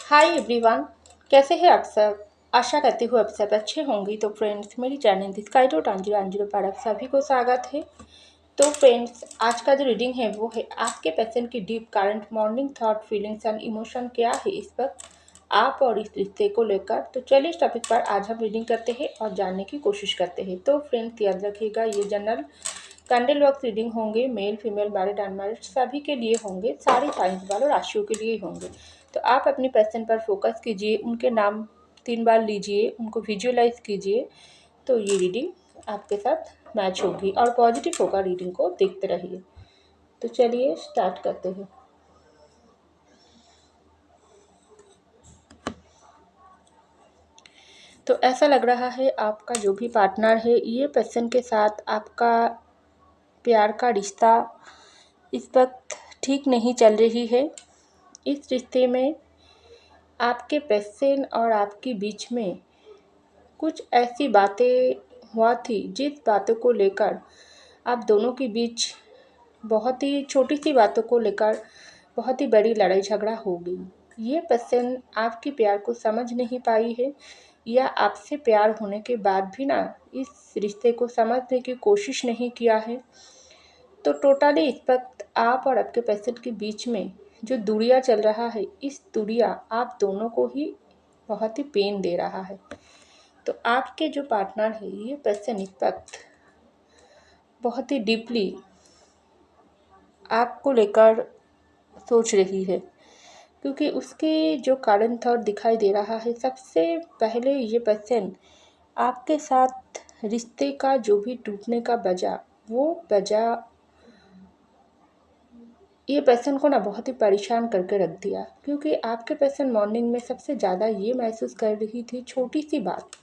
Hi everyone. कैसे हैं आप सब। आशा करती हूँ आप सब अच्छे होंगे। तो फ्रेंड्स, मेरी चैनल दिस्काइडो टांजिरो अंजिरो पर आप सभी को स्वागत है। तो फ्रेंड्स, आज का जो रीडिंग है वो है आपके पैशन की deep current morning thought feelings and emotion क्या है इस वक्त आप और इस रिश्ते को लेकर। तो चलिए इस टॉपिक पर आज हम रीडिंग करते हैं और जानने की कोशिश करते हैं। तो फ्रेंड्स, याद रखिएगा ये जनरल कैंडल वर्क रीडिंग होंगे, मेल फीमेल मैरिड अनमैरिड सभी के लिए होंगे, सारी साइंस वालों राशियों के लिए होंगे। तो आप अपनी पैशन पर फोकस कीजिए, उनके नाम 3 बार लीजिए, उनको विजुअलाइज कीजिए। तो ये रीडिंग आपके साथ मैच होगी और पॉजिटिव होगा। रीडिंग को देखते रहिए। तो चलिए स्टार्ट करते हैं। तो ऐसा लग रहा है आपका जो भी पार्टनर है, ये पर्सन के साथ आपका प्यार का रिश्ता इस वक्त ठीक नहीं चल रही है। इस रिश्ते में आपके पर्सन और आपके बीच में कुछ ऐसी बातें हुआ थी जिस बातों को लेकर आप दोनों के बीच बहुत ही छोटी सी बातों को लेकर बहुत ही बड़ी लड़ाई झगड़ा हो गई। ये पर्सन आपके प्यार को समझ नहीं पाई है या आपसे प्यार होने के बाद भी ना इस रिश्ते को समझने की कोशिश नहीं किया है। तो टोटली इस वक्त आप और आपके पर्सन के बीच में जो दूरियां चल रहा है, इस दूरियां आप दोनों को ही बहुत ही पेन दे रहा है। तो आपके जो पार्टनर है, ये पर्सन इस वक्त बहुत ही डीपली आपको लेकर सोच रही है, क्योंकि उसके जो कारण थॉट दिखाई दे रहा है। सबसे पहले ये पर्सन आपके साथ रिश्ते का जो भी टूटने का वजह ये पर्सन को ना बहुत ही परेशान करके रख दिया, क्योंकि आपके पर्सन मॉर्निंग में सबसे ज़्यादा ये महसूस कर रही थी छोटी सी बात,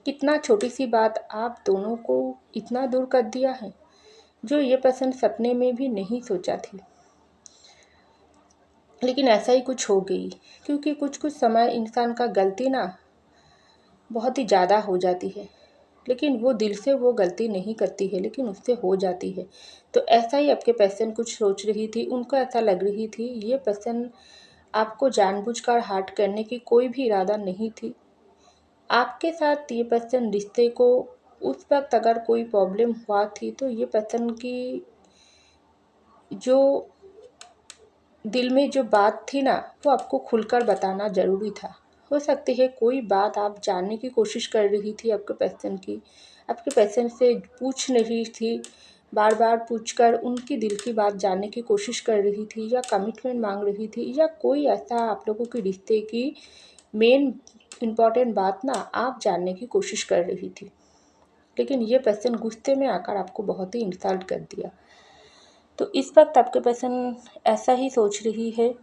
कितना छोटी सी बात आप दोनों को इतना दूर कर दिया है, जो ये पर्सन सपने में भी नहीं सोचा थी। लेकिन ऐसा ही कुछ हो गई, क्योंकि कुछ कुछ समय इंसान का गलती ना बहुत ही ज़्यादा हो जाती है, लेकिन वो दिल से वो गलती नहीं करती है, लेकिन उससे हो जाती है। तो ऐसा ही आपके पर्सन कुछ सोच रही थी, उनको ऐसा लग रही थी ये पर्सन आपको जानबूझकर हर्ट करने की कोई भी इरादा नहीं थी। आपके साथ ये पर्सन रिश्ते को उस वक्त अगर कोई प्रॉब्लम हुआ थी, तो ये पर्सन की जो दिल में जो बात थी ना, वो आपको खुलकर बताना ज़रूरी था। हो सकती है कोई बात आप जानने की कोशिश कर रही थी आपके पर्सन की, आपके पर्सन से पूछ रही थी, बार बार पूछकर उनकी दिल की बात जानने की कोशिश कर रही थी, या कमिटमेंट मांग रही थी, या कोई ऐसा आप लोगों के रिश्ते की मेन इम्पॉर्टेंट बात ना आप जानने की कोशिश कर रही थी। लेकिन ये पर्सन गुस्से में आकर आपको बहुत ही इंसल्ट कर दिया। तो इस वक्त आपके पर्सन ऐसा ही सोच रही है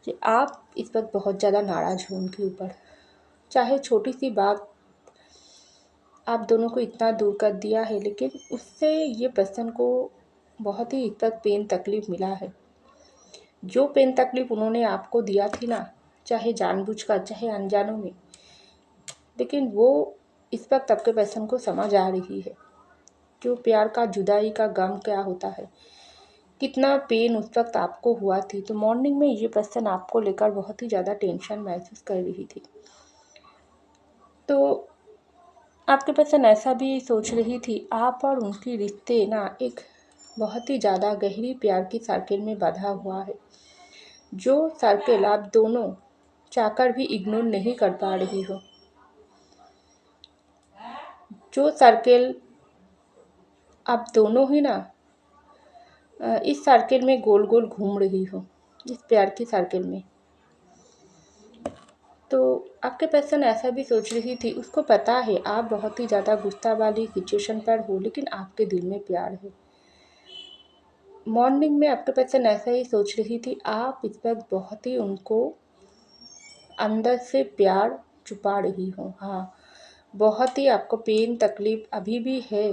कि आप इस वक्त बहुत ज़्यादा नाराज़ हो उनके ऊपर। चाहे छोटी सी बात आप दोनों को इतना दूर कर दिया है, लेकिन उससे ये पर्सन को बहुत ही इस वक्त पेन तकलीफ़ मिला है। जो पेन तकलीफ़ उन्होंने आपको दिया थी ना, चाहे जानबूझकर चाहे अनजानों में, लेकिन वो इस वक्त आपके पर्सन को समझ आ रही है जो प्यार का जुदाई का गम क्या होता है, कितना पेन उस वक्त आपको हुआ थी। तो मॉर्निंग में ये पर्सन आपको लेकर बहुत ही ज़्यादा टेंशन महसूस कर रही थी। तो आपके पर्सन ऐसा भी सोच रही थी आप और उनकी रिश्ते ना एक बहुत ही ज़्यादा गहरी प्यार की सर्किल में बंधा हुआ है, जो सर्किल आप दोनों चाहकर भी इग्नोर नहीं कर पा रही हो, जो सर्किल आप दोनों ही ना इस सर्किल में गोल गोल घूम रही हो, इस प्यार की सर्किल में। तो आपके पर्सन ऐसा भी सोच रही थी, उसको पता है आप बहुत ही ज़्यादा गुस्सा वाली सिचुएशन पर हो, लेकिन आपके दिल में प्यार है। मॉर्निंग में आपके पर्सन ऐसा ही सोच रही थी, आप इस वक्त बहुत ही उनको अंदर से प्यार छुपा रही हो। हाँ, बहुत ही आपको पेन तकलीफ़ अभी भी है,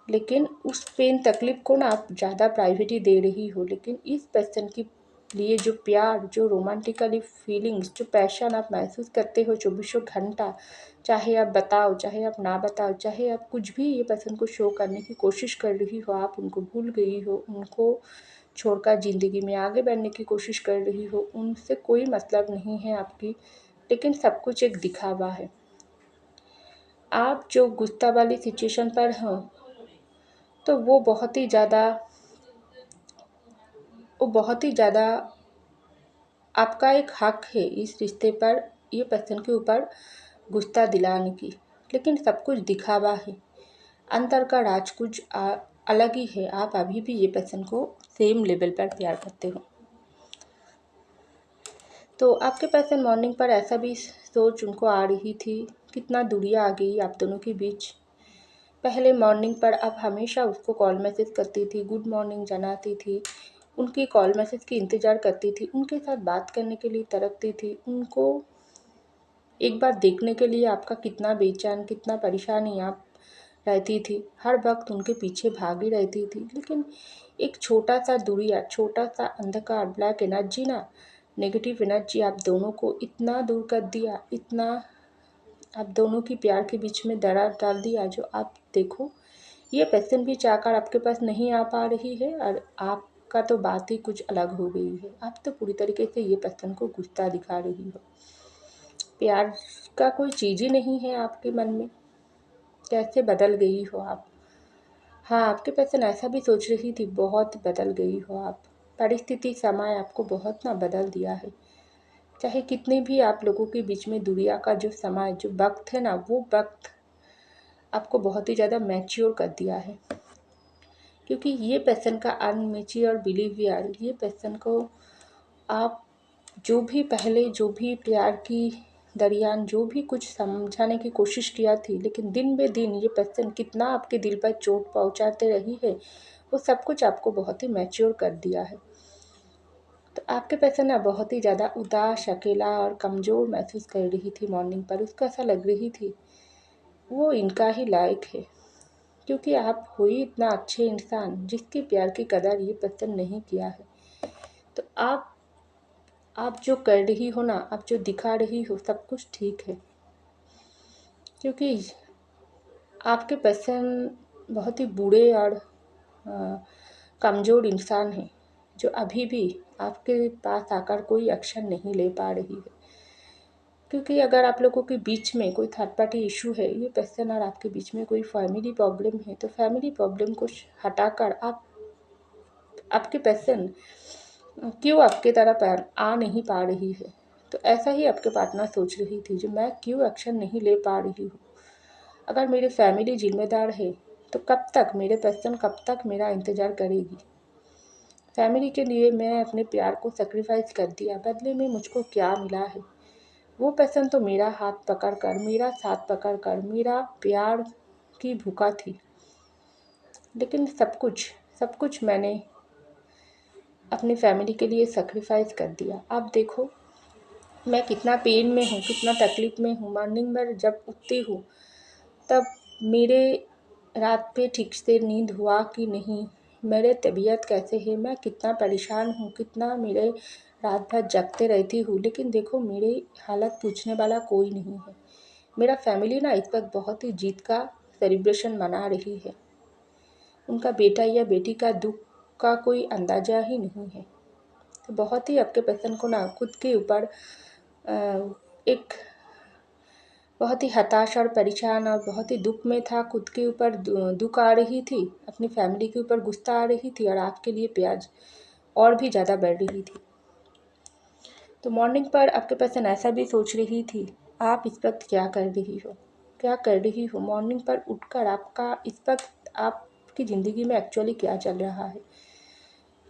लेकिन उस पेन तकलीफ़ को ना आप ज़्यादा प्राइवेटी दे रही हो। लेकिन इस पर्सन के लिए जो प्यार, जो रोमांटिकली फीलिंग्स, जो पैशन आप महसूस करते हो चौबीसों घंटा, चाहे आप बताओ चाहे आप ना बताओ, चाहे आप कुछ भी ये पर्सन को शो करने की कोशिश कर रही हो, आप उनको भूल गई हो, उनको छोड़कर ज़िंदगी में आगे बढ़ने की कोशिश कर रही हो, उनसे कोई मतलब नहीं है आपकी, लेकिन सब कुछ एक दिखावा है। आप जो गुस्सा वाली सिचुएशन पर हो, तो वो बहुत ही ज़्यादा आपका एक हक है इस रिश्ते पर, ये पर्सन के ऊपर गुस्सा दिलाने की, लेकिन सब कुछ दिखावा है। अंदर का राज कुछ अलग ही है। आप अभी भी ये पर्सन को सेम लेवल पर प्यार करते हो। तो आपके पर्सन मॉर्निंग पर ऐसा भी सोच उनको आ रही थी, कितना दूरियां आ गई आप दोनों के बीच। पहले मॉर्निंग पर आप हमेशा उसको कॉल मैसेज करती थी, गुड मॉर्निंग जनाती थी, उनकी कॉल मैसेज की इंतज़ार करती थी, उनके साथ बात करने के लिए तड़पती थी, उनको एक बार देखने के लिए आपका कितना बेचैन, कितना परेशानी आप रहती थी। हर वक्त उनके पीछे भागी रहती थी, लेकिन एक छोटा सा दूरिया, छोटा सा अंधकार, ब्लैक एनर्जी ना, नेगेटिव एनर्जी आप दोनों को इतना दूर कर दिया, इतना आप दोनों की प्यार के बीच में दरार डाल दिया, जो आप देखो ये पर्सन भी चाहकर आपके पास नहीं आ पा रही है, और आपका तो बात ही कुछ अलग हो गई है। आप तो पूरी तरीके से ये पर्सन को गुस्सा दिखा रही हो। प्यार का कोई चीज़ ही नहीं है आपके मन में। कैसे बदल गई हो आप। हाँ, आपके पर्सन ऐसा भी सोच रही थी, बहुत बदल गई हो आप। परिस्थिति, समय आपको बहुत ना बदल दिया है। चाहे कितने भी आप लोगों के बीच में दूरिया का जो समय, जो वक्त है ना, वो वक्त आपको बहुत ही ज़्यादा मैच्योर कर दिया है। क्योंकि ये पर्सन का अनमेच्योर बिहेवियर, ये पर्सन को आप जो भी प्यार की दरियान, जो भी कुछ समझाने की कोशिश किया थी, लेकिन दिन बे दिन ये पर्सन कितना आपके दिल पर चोट पहुंचाते रही है, वो सब कुछ आपको बहुत ही मैच्योर कर दिया है। तो आपके पर्सन ना बहुत ही ज़्यादा उदास, अकेला और कमज़ोर महसूस कर रही थी मॉर्निंग पर। उसको ऐसा लग रही थी वो इनका ही लायक है, क्योंकि आप हो ही इतना अच्छे इंसान जिसके प्यार की कदर ये पर्सन नहीं किया है। तो आप जो कर रही हो ना, आप जो दिखा रही हो, सब कुछ ठीक है, क्योंकि आपके पर्सन बहुत ही बूढ़े और कमज़ोर इंसान हैं, जो अभी भी आपके पास आकर कोई एक्शन नहीं ले पा रही है। क्योंकि अगर आप लोगों के बीच में कोई थर्ड पार्टी इशू है, ये पर्सन और आपके बीच में कोई फैमिली प्रॉब्लम है, तो फैमिली प्रॉब्लम को हटाकर आपके पर्सन क्यों आपके तरफ आ नहीं पा रही है। तो ऐसा ही आपके पार्टनर सोच रही थी, जो मैं क्यों एक्शन नहीं ले पा रही हूँ। अगर मेरी फैमिली जिम्मेदार है, तो कब तक मेरे पर्सन, कब तक मेरा इंतज़ार करेगी। फैमिली के लिए मैं अपने प्यार को सेक्रीफाइस कर दिया, बदले में मुझको क्या मिला है। वो पर्सन तो मेरा हाथ पकड़ कर, मेरा साथ पकड़ कर, मेरा प्यार की भूखा थी, लेकिन सब कुछ मैंने अपनी फैमिली के लिए सेक्रीफाइस कर दिया। आप देखो मैं कितना पेन में हूँ, कितना तकलीफ़ में हूँ। मॉर्निंग में जब उठती हूँ, तब मेरे रात पे ठीक से नींद हुआ कि नहीं, मेरे तबीयत कैसे है, मैं कितना परेशान हूँ, कितना मेरे रात भर जगते रहती हूँ, लेकिन देखो मेरी हालत पूछने वाला कोई नहीं है। मेरा फैमिली ना इस वक्त बहुत ही जीत का सेलिब्रेशन मना रही है। उनका बेटा या बेटी का दुख का कोई अंदाज़ा ही नहीं है। तो बहुत ही आपके पर्सन को ना खुद के ऊपर एक बहुत ही हताश और परेशान और बहुत ही दुख में था। खुद के ऊपर दुख आ रही थी, अपनी फैमिली के ऊपर गुस्सा आ रही थी, और आपके लिए प्याज और भी ज़्यादा बढ़ रही थी। तो मॉर्निंग पर आपके पर्सन ऐसा भी सोच रही थी, आप इस वक्त क्या कर रही हो, क्या कर रही हो। मॉर्निंग पर उठकर आपका इस वक्त आपकी ज़िंदगी में एक्चुअली क्या चल रहा है।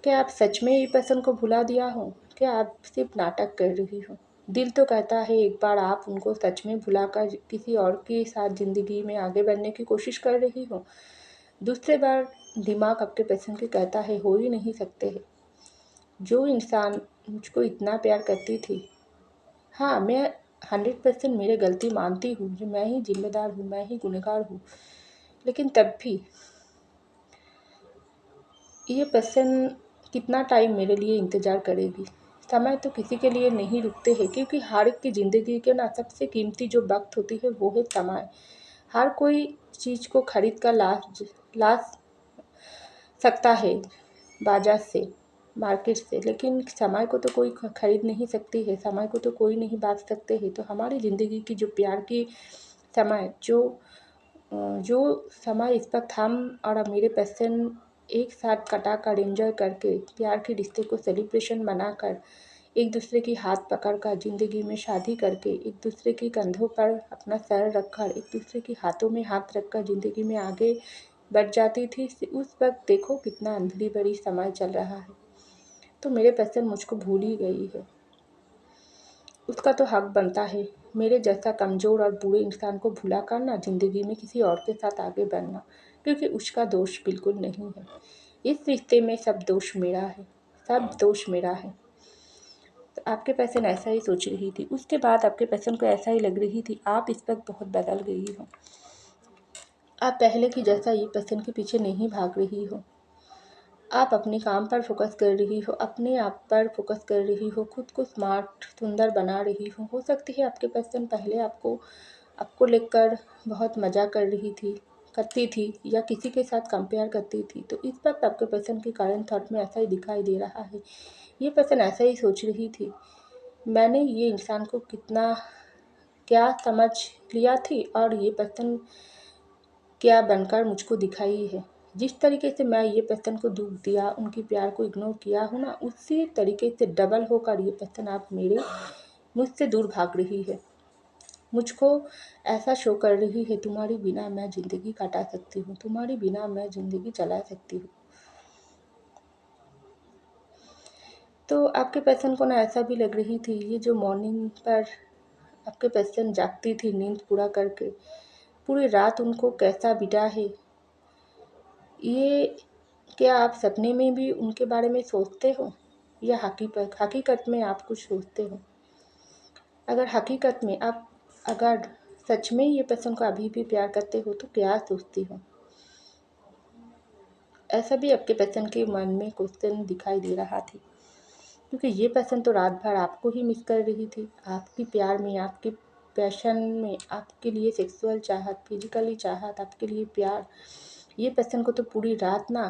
क्या आप सच में ये पर्सन को भुला दिया हो, क्या आप सिर्फ नाटक कर रही हो। दिल तो कहता है एक बार आप उनको सच में भुलाकर किसी और के साथ ज़िंदगी में आगे बढ़ने की कोशिश कर रही हो। दूसरे बार दिमाग आपके पर्सन के कहता है हो ही नहीं सकते है। जो इंसान मुझको इतना प्यार करती थी, हाँ मैं 100% मेरी गलती मानती हूँ, जो मैं ही जिम्मेदार हूँ, मैं ही गुनहगार हूँ, लेकिन तब भी ये पर्सन कितना टाइम मेरे लिए इंतज़ार करेगी। समय तो किसी के लिए नहीं रुकते हैं, क्योंकि हर एक की ज़िंदगी के ना सबसे कीमती जो वक्त होती है वो है समय। हर कोई चीज़ को खरीद कर ला सकता है बाजार से, मार्केट से, लेकिन समय को तो कोई खरीद नहीं सकती है, समय को तो कोई नहीं बाँट सकते हैं। तो हमारी ज़िंदगी की जो प्यार की समय जो समय इस वक्त हम और मेरे पर्सन एक साथ कटा कर एंजॉय करके प्यार के रिश्ते को सेलिब्रेशन बनाकर एक दूसरे की हाथ पकड़कर ज़िंदगी में शादी करके एक दूसरे के कंधों पर अपना सर रखकर एक दूसरे के हाथों में हाथ रखकर ज़िंदगी में आगे बढ़ जाती थी, उस वक्त देखो कितना अंधेरी भरी समय चल रहा है। तो मेरे पर्सन मुझको भूल ही गई है। उसका तो हक बनता है मेरे जैसा कमज़ोर और बुरे इंसान को भुला कर ना ज़िंदगी में किसी और के साथ आगे बढ़ना, क्योंकि उसका दोष बिल्कुल नहीं है। इस रिश्ते में सब दोष मेरा है, सब दोष मेरा है। तो आपके पर्सन ऐसा ही सोच रही थी। उसके बाद आपके पर्सन को ऐसा ही लग रही थी आप इस वक्त बहुत बदल गई हो। आप पहले की जैसा ये पर्सन के पीछे नहीं भाग रही हो। आप अपने काम पर फोकस कर रही हो, अपने आप पर फोकस कर रही हो, खुद को स्मार्ट सुंदर बना रही हो सकती है आपके पर्सन पहले आपको लेकर बहुत मज़ा करती थी या किसी के साथ कंपेयर करती थी। तो इस वक्त आपके पर्सन के कारण थॉट में ऐसा ही दिखाई दे रहा है। ये पर्सन ऐसा ही सोच रही थी, मैंने ये इंसान को कितना क्या समझ लिया थी और ये पर्सन क्या बनकर मुझको दिखाई है। जिस तरीके से मैं ये पर्सन को दुख दिया, उनके प्यार को इग्नोर किया हूँ ना, उसी तरीके से डबल होकर ये पर्सन आप मुझसे दूर भाग रही है। मुझको ऐसा शो कर रही है तुम्हारी बिना मैं ज़िंदगी काटा सकती हूँ, तुम्हारी बिना मैं ज़िंदगी चला सकती हूँ। तो आपके पर्सन को ना ऐसा भी लग रही थी, ये जो मॉर्निंग पर आपके पर्सन जागती थी नींद पूरा करके, पूरी रात उनको कैसा बीता है, ये क्या आप सपने में भी उनके बारे में सोचते हो या हकीकत में आप कुछ सोचते हो? अगर सच में ये पर्सन को अभी भी प्यार करते हो तो क्या सोचती हो? ऐसा भी आपके पर्सन के मन में क्वेश्चन दिखाई दे रहा थी, क्योंकि ये पर्सन तो रात भर आपको ही मिस कर रही थी, आपके प्यार में, आपके पैशन में, आपके लिए सेक्सुअल चाहत, फिजिकली चाहत, आपके लिए प्यार। ये पर्सन को तो पूरी रात ना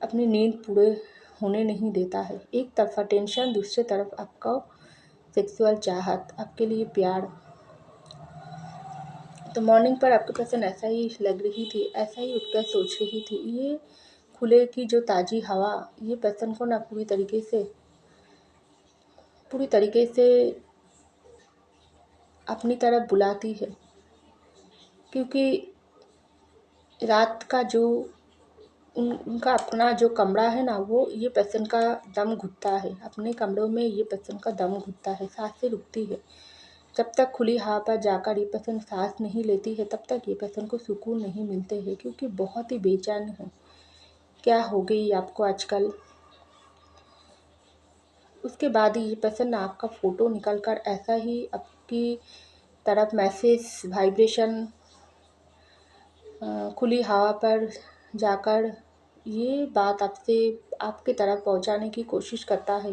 अपनी नींद पूरे होने नहीं देता है। एक तरफा टेंशन, दूसरी तरफ आपका सेक्सुअल चाहत, आपके लिए प्यार। तो मॉर्निंग पर आपके पर्सन ऐसा ही लग रही थी, ऐसा ही उठकर सोच रही थी। ये खुले की जो ताज़ी हवा ये पर्सन को ना पूरी तरीके से अपनी तरफ बुलाती है, क्योंकि रात का जो उनका अपना जो कमरा है ना, वो ये पर्सन का दम घुटता है। अपने कमरों में ये पर्सन का दम घुटता है, सांसें रुकती है। जब तक खुली हवा पर जाकर ये पर्सन सांस नहीं लेती है, तब तक ये पर्सन को सुकून नहीं मिलते हैं, क्योंकि बहुत ही बेचैन है। क्या हो गई आपको आजकल? उसके बाद ही ये पर्सन आपका फ़ोटो निकल कर ऐसा ही आपकी तरफ मैसेज वाइब्रेशन खुली हवा पर जाकर ये बात आपके तरफ पहुंचाने की कोशिश करता है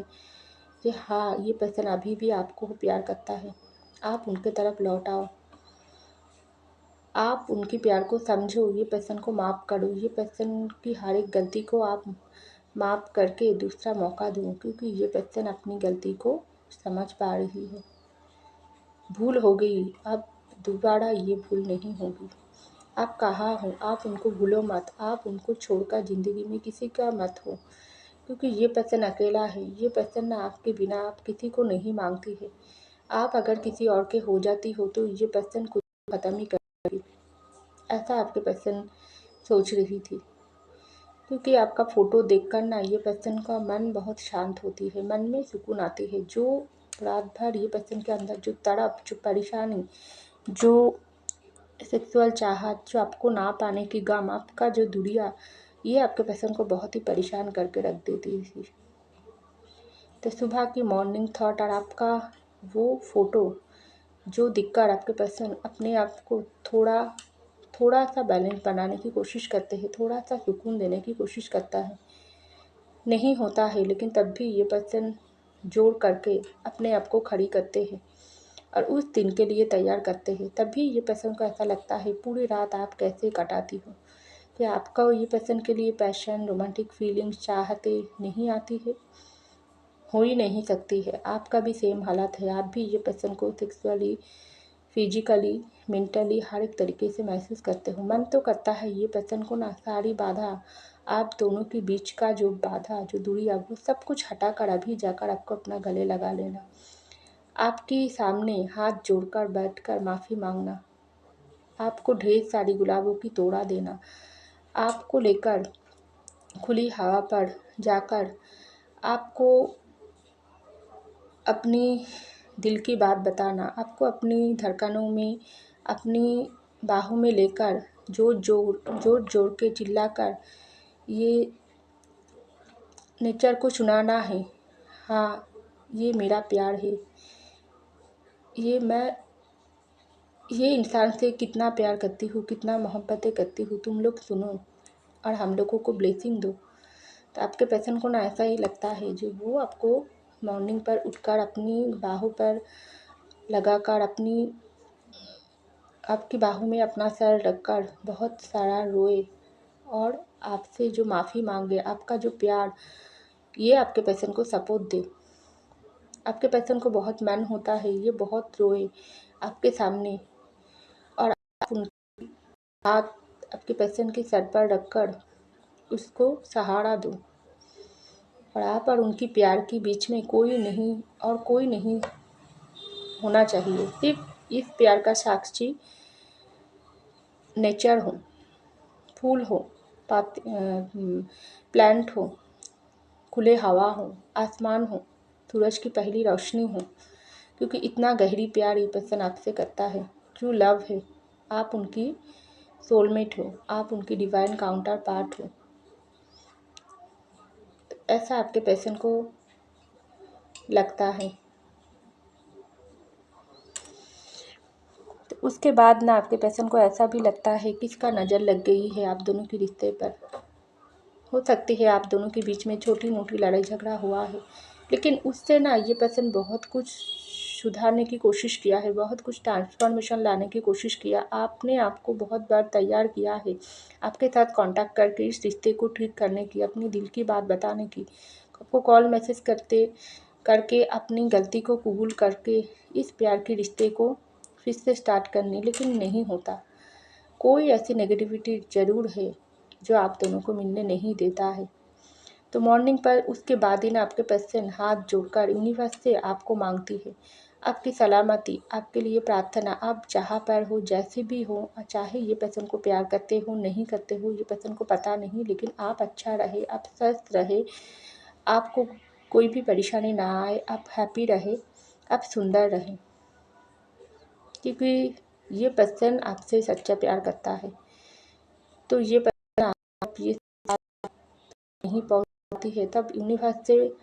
कि हाँ, ये पर्सन अभी भी आपको प्यार करता है, आप उनके तरफ लौट आओ, आप उनके प्यार को समझो, ये पर्सन को माफ़ करो, ये पर्सन की हर एक गलती को आप माफ़ करके दूसरा मौका दो, क्योंकि ये पर्सन अपनी गलती को समझ पा रही है। भूल हो गई, अब दोबारा ये भूल नहीं होगी। आप कहाँ हो? आप उनको भूलो मत, आप उनको छोड़कर ज़िंदगी में किसी का मत हो, क्योंकि ये पर्सन अकेला है। ये पर्सन ना आपके बिना आप किसी को नहीं मांगती है। आप अगर किसी और के हो जाती हो तो ये पर्सन खुद को ख़त्म ही करेगी, ऐसा आपके पर्सन सोच रही थी। क्योंकि आपका फ़ोटो देखकर ना ये पर्सन का मन बहुत शांत होती है, मन में सुकून आती है। जो रात भर ये पर्सन के अंदर जो तड़प, जो परेशानी, जो सेक्सुअल चाहत, जो आपको ना पाने की गम, आपका जो दूरिया, ये आपके पर्सन को बहुत ही परेशान करके रख देती थी। तो सुबह की मॉर्निंग थॉट और आपका वो फ़ोटो जो दिखकर आपके पर्सन अपने आप को थोड़ा सा बैलेंस बनाने की कोशिश करते हैं, थोड़ा सा सुकून देने की कोशिश करता है। नहीं होता है, लेकिन तब भी ये पर्सन जोड़ करके अपने आप को खड़ी करते हैं और उस दिन के लिए तैयार करते हैं। तभी ये पर्सन को ऐसा लगता है पूरी रात आप कैसे कटाती हो, कि आपका ये पर्सन के लिए पैशन, रोमांटिक फीलिंग्स, चाहते नहीं आती है, हो ही नहीं सकती है। आपका भी सेम हालत है, आप भी ये पर्सन को सेक्सुअली, फिजिकली, मेंटली हर एक तरीके से महसूस करते हो। मन तो करता है ये पर्सन को ना सारी बाधा, आप दोनों के बीच का जो बाधा, जो दूरी, आप वो सब कुछ हटाकर अभी जाकर आपको अपना गले लगा लेना, आपके सामने हाथ जोड़कर बैठकर माफ़ी मांगना, आपको ढेर सारी गुलाबों की तोड़ा देना, आपको लेकर खुली हवा पर जाकर आपको अपनी दिल की बात बताना, आपको अपनी धड़कनों में, अपनी बाहों में लेकर जोर जोर के चिल्लाकर ये नेचर को सुनाना है, हाँ ये मेरा प्यार है, ये इंसान से कितना प्यार करती हूँ, कितना मोहब्बतें करती हूँ, तुम लोग सुनो और हम लोगों को ब्लेसिंग दो। तो आपके पर्सन को ना ऐसा ही लगता है, जो वो आपको मॉर्निंग पर उठकर अपनी बाहों पर लगाकर आपकी बाहों में अपना सर रखकर बहुत सारा रोए और आपसे जो माफ़ी मांगे, आपका जो प्यार, ये आपके पर्सन को सपोर्ट दे। आपके पर्सन को बहुत मन होता है, ये बहुत रोए आपके सामने और आप उनके हाथ आपके पर्सन के सर पर रखकर उसको सहारा दो और आप और उनकी प्यार के बीच में कोई नहीं होना चाहिए। सिर्फ इस प्यार का साक्षी नेचर हो, फूल हो, प्लांट हो, खुले हवा हो, आसमान हो, सूरज की पहली रोशनी हो, क्योंकि इतना गहरी प्यार ये पर्सन आपसे करता है। ट्रू लव है, आप उनकी सोलमेट हो, आप उनकी डिवाइन काउंटर पार्ट हो। तो ऐसा आपके पर्सन को लगता है। तो उसके बाद ना आपके पर्सन को ऐसा भी लगता है कि इसका नज़र लग गई है आप दोनों के रिश्ते पर। हो सकती है आप दोनों के बीच में छोटी मोटी लड़ाई झगड़ा हुआ है, लेकिन उससे ना ये पर्सन बहुत कुछ सुधारने की कोशिश किया है, बहुत कुछ ट्रांसफॉर्मेशन लाने की कोशिश किया। आपने आपको बहुत बार तैयार किया है आपके साथ कांटेक्ट करके इस रिश्ते को ठीक करने की, अपनी दिल की बात बताने की, आपको कॉल मैसेज करके अपनी गलती को कबूल करके इस प्यार के रिश्ते को फिर से स्टार्ट करनी, लेकिन नहीं होता। कोई ऐसी नेगेटिविटी ज़रूर है जो आप दोनों को मिलने नहीं देता है। तो मॉर्निंग पर उसके बाद ही ना आपके पर्सन हाथ जोड़कर यूनिवर्स से आपको मांगती है, आपकी सलामती, आपके लिए प्रार्थना। आप जहाँ पर हो, जैसे भी हो, चाहे ये पर्सन को प्यार करते हो नहीं करते हो, ये पर्सन को पता नहीं, लेकिन आप अच्छा रहे, आप स्वस्थ रहे, आपको कोई भी परेशानी ना आए, आप हैप्पी रहे, आप सुंदर रहें, क्योंकि ये पर्सन आपसे सच्चा प्यार करता है। तो ये पर्सन आप ये नहीं पहुंचती है, तब यूनिवर्स से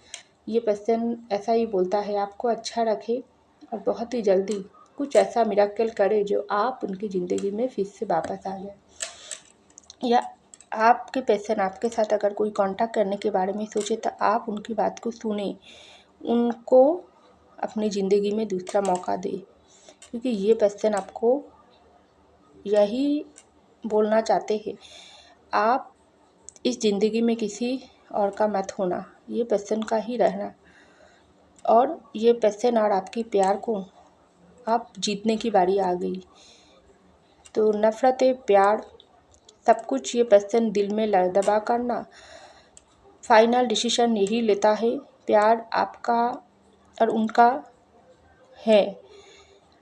ये पर्सन ऐसा ही बोलता है, आपको अच्छा रखे और बहुत ही जल्दी कुछ ऐसा मिरेकल करे जो आप उनकी ज़िंदगी में फिर से वापस आ जाए। या आपके पर्सन आपके साथ अगर कोई कांटेक्ट करने के बारे में सोचे तो आप उनकी बात को सुने, उनको अपनी ज़िंदगी में दूसरा मौका दे, क्योंकि ये पर्सन आपको यही बोलना चाहते हैं, आप इस ज़िंदगी में किसी और का मत होना, ये पर्सन का ही रहना, और ये पर्सन और आपके प्यार को आप जीतने की बारी आ गई। तो नफ़रत प्यार सब कुछ ये पर्सन दिल में दबा करना फाइनल डिसीजन यही लेता है। प्यार आपका और उनका है,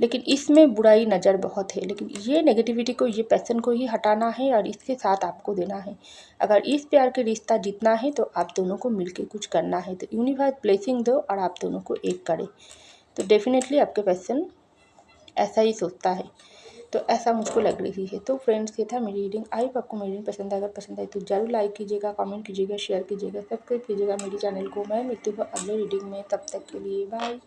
लेकिन इसमें बुराई नज़र बहुत है, लेकिन ये नेगेटिविटी को ये पर्सन को ही हटाना है और इसके साथ आपको देना है। अगर इस प्यार के रिश्ता जीतना है तो आप दोनों को मिलके कुछ करना है। तो यूनिवर्स ब्लेसिंग दो और आप दोनों को एक करे, तो डेफिनेटली आपके पर्सन ऐसा ही सोचता है। तो ऐसा मुझको लग रही है। तो फ्रेंड्स, ये था मेरी रीडिंग। आई होप आपको मेरी रीडिंग पसंद अगर पसंद आई तो ज़रूर लाइक कीजिएगा, कमेंट कीजिएगा, शेयर कीजिएगा, सब्सक्राइब कीजिएगा मेरी चैनल को। मैं मिलती हूँ अगले रीडिंग में, तब तक के लिए बाय।